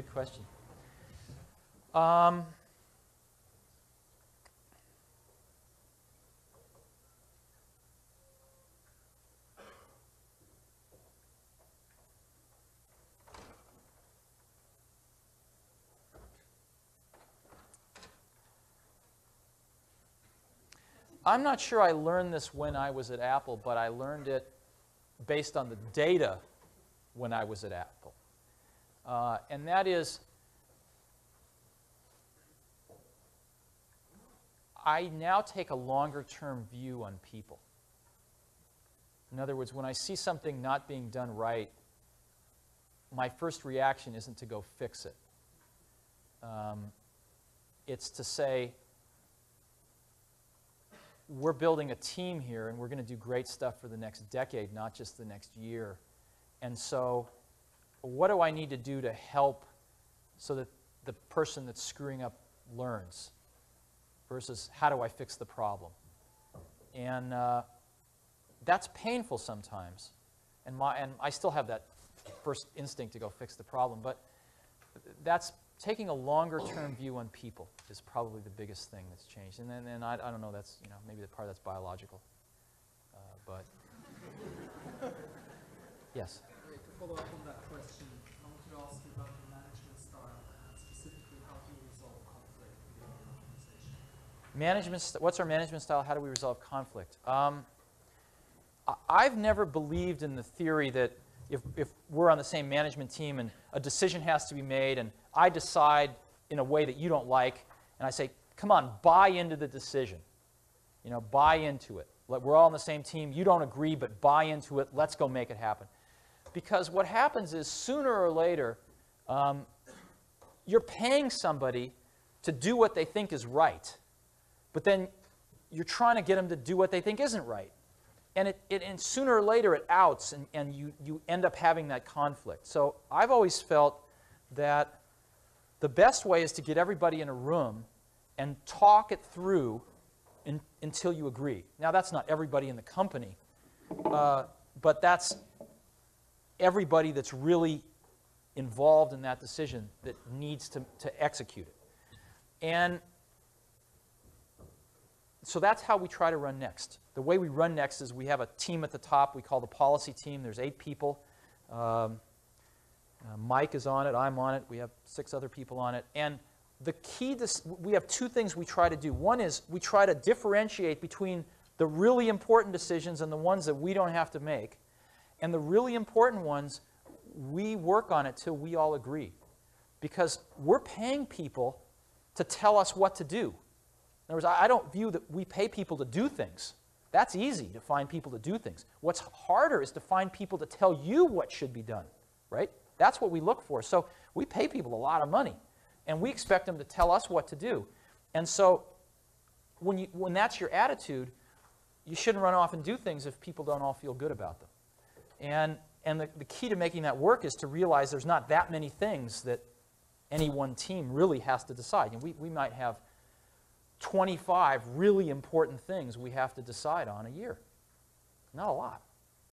good question. I'm not sure I learned this when I was at Apple, but I learned it based on the data when I was at Apple. And that is, I now take a longer-term view on people. In other words, when I see something not being done right, my first reaction isn't to go fix it. It's to say, we're building a team here, and we're going to do great stuff for the next decade, not just the next year. And so what do I need to do to help so that the person that's screwing up learns versus how do I fix the problem? And that's painful sometimes. And I still have that first instinct to go fix the problem. But that's taking a longer-term view on people is probably the biggest thing that's changed. And then I don't know, that's, you know, maybe the part that's biological. But yes? To follow up on that question, I want to ask you about your management style and specifically how do you resolve conflict within your organization? What's our management style? How do we resolve conflict? I've never believed in the theory that if we're on the same management team and a decision has to be made and I decide in a way that you don't like, and I say, come on, buy into the decision. You know, buy into it. We're all on the same team. You don't agree, but buy into it. Let's go make it happen. Because what happens is sooner or later, you're paying somebody to do what they think is right, but then you're trying to get them to do what they think isn't right. And and sooner or later it outs, and you end up having that conflict. So I've always felt that the best way is to get everybody in a room and talk it through until you agree. Now, that's not everybody in the company, but that's everybody that's really involved in that decision that needs to execute it. And so that's how we try to run Next. The way we run Next is we have a team at the top we call the policy team. There's 8 people. Mike is on it. I'm on it. We have 6 other people on it. And the key to we have 2 things we try to do. One is we try to differentiate between the really important decisions and the ones that we don't have to make. And the really important ones, we work on it till we all agree. Because we're paying people to tell us what to do. In other words, I don't view that we pay people to do things. That's easy, to find people to do things. What's harder is to find people to tell you what should be done, right? That's what we look for. So we pay people a lot of money, and we expect them to tell us what to do. And so when that's your attitude, you shouldn't run off and do things if people don't all feel good about them. And the key to making that work is to realize there's not that many things that any one team really has to decide. And we might have 25 really important things we have to decide on a year. Not a lot.